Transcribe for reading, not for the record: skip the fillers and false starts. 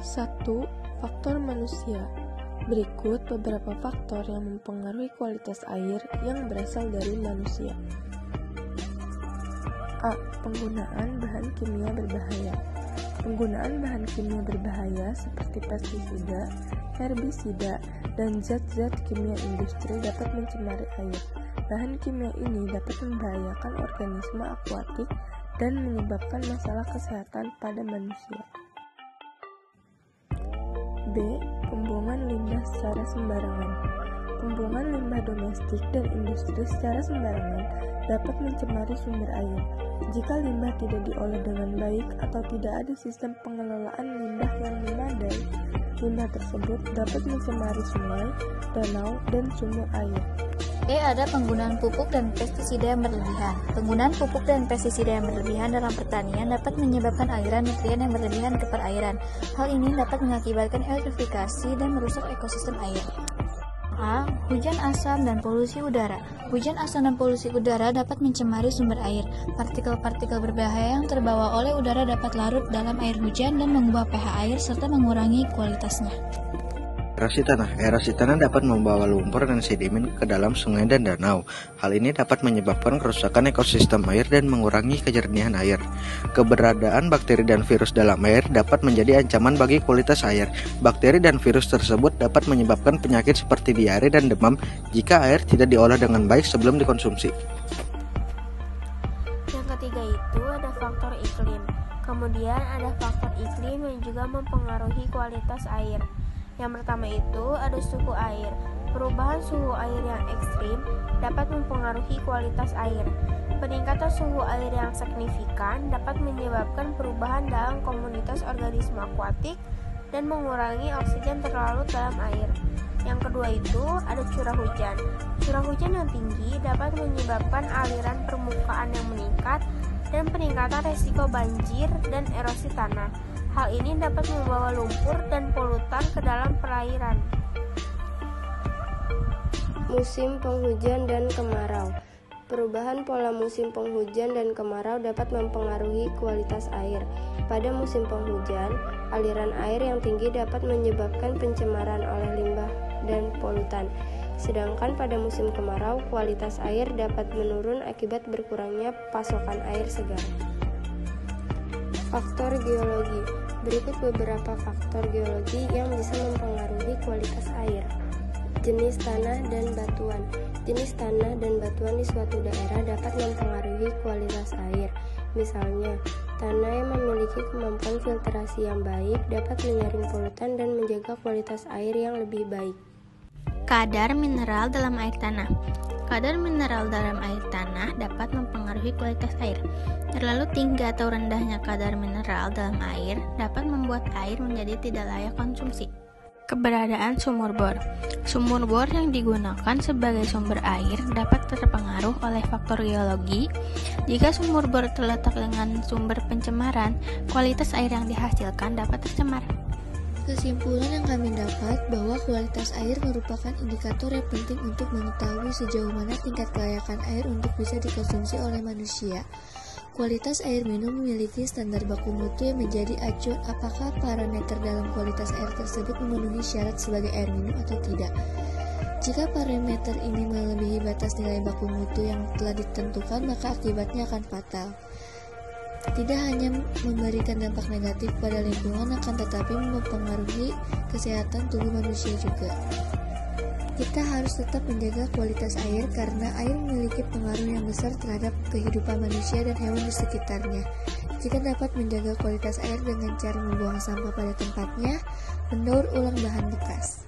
1. Faktor manusia. Berikut beberapa faktor yang mempengaruhi kualitas air yang berasal dari manusia. A. Penggunaan bahan kimia berbahaya. Penggunaan bahan kimia berbahaya seperti pestisida, herbisida, dan zat-zat kimia industri dapat mencemari air. Bahan kimia ini dapat membahayakan organisme akuatik dan menyebabkan masalah kesehatan pada manusia. B. Pembuangan limbah secara sembarangan. Pembuangan limbah domestik dan industri secara sembarangan dapat mencemari sumber air. Jika limbah tidak diolah dengan baik atau tidak ada sistem pengelolaan limbah yang memadai, limbah tersebut dapat mencemari sungai, danau, dan sumber air. Ada penggunaan pupuk dan pestisida yang berlebihan. Penggunaan pupuk dan pestisida yang berlebihan dalam pertanian dapat menyebabkan aliran nutrien yang berlebihan ke perairan. Hal ini dapat mengakibatkan eutrofikasi dan merusak ekosistem air. A. Hujan asam dan polusi udara. Hujan asam dan polusi udara dapat mencemari sumber air. Partikel-partikel berbahaya yang terbawa oleh udara dapat larut dalam air hujan dan mengubah pH air serta mengurangi kualitasnya. Erosi tanah dapat membawa lumpur dan sedimen ke dalam sungai dan danau. Hal ini dapat menyebabkan kerusakan ekosistem air dan mengurangi kejernihan air. Keberadaan bakteri dan virus dalam air dapat menjadi ancaman bagi kualitas air. Bakteri dan virus tersebut dapat menyebabkan penyakit seperti diare dan demam jika air tidak diolah dengan baik sebelum dikonsumsi. Yang ketiga itu ada faktor iklim. Kemudian ada faktor iklim yang juga mempengaruhi kualitas air. Yang pertama itu ada suhu air. Perubahan suhu air yang ekstrim dapat mempengaruhi kualitas air. Peningkatan suhu air yang signifikan dapat menyebabkan perubahan dalam komunitas organisme akuatik dan mengurangi oksigen terlarut dalam air. Yang kedua itu ada curah hujan. Curah hujan yang tinggi dapat menyebabkan aliran permukaan yang meningkat dan peningkatan resiko banjir dan erosi tanah. Hal ini dapat membawa lumpur dan polutan ke dalam perairan. Musim penghujan dan kemarau. Perubahan pola musim penghujan dan kemarau dapat mempengaruhi kualitas air. Pada musim penghujan, aliran air yang tinggi dapat menyebabkan pencemaran oleh limbah dan polutan. Sedangkan pada musim kemarau, kualitas air dapat menurun akibat berkurangnya pasokan air segar. Faktor geologi. Berikut beberapa faktor geologi yang bisa mempengaruhi kualitas air. Jenis tanah dan batuan. Jenis tanah dan batuan di suatu daerah dapat mempengaruhi kualitas air. Misalnya, tanah yang memiliki kemampuan filtrasi yang baik dapat menyaring polutan dan menjaga kualitas air yang lebih baik. Kadar mineral dalam air tanah. Kadar mineral dalam air tanah dapat mempengaruhi kualitas air. Terlalu tinggi atau rendahnya kadar mineral dalam air dapat membuat air menjadi tidak layak konsumsi. Keberadaan sumur bor. Sumur bor yang digunakan sebagai sumber air dapat terpengaruh oleh faktor geologi. Jika sumur bor terletak dengan sumber pencemaran, kualitas air yang dihasilkan dapat tercemar. Kesimpulan yang kami dapat bahwa kualitas air merupakan indikator yang penting untuk mengetahui sejauh mana tingkat kelayakan air untuk bisa dikonsumsi oleh manusia. Kualitas air minum memiliki standar baku mutu yang menjadi acuan apakah parameter dalam kualitas air tersebut memenuhi syarat sebagai air minum atau tidak. Jika parameter ini melebihi batas nilai baku mutu yang telah ditentukan, maka akibatnya akan fatal. Tidak hanya memberikan dampak negatif pada lingkungan, akan tetapi mempengaruhi kesehatan tubuh manusia juga. Kita harus tetap menjaga kualitas air karena air memiliki pengaruh yang besar terhadap kehidupan manusia dan hewan di sekitarnya. Kita dapat menjaga kualitas air dengan cara membuang sampah pada tempatnya, mendaur ulang bahan bekas.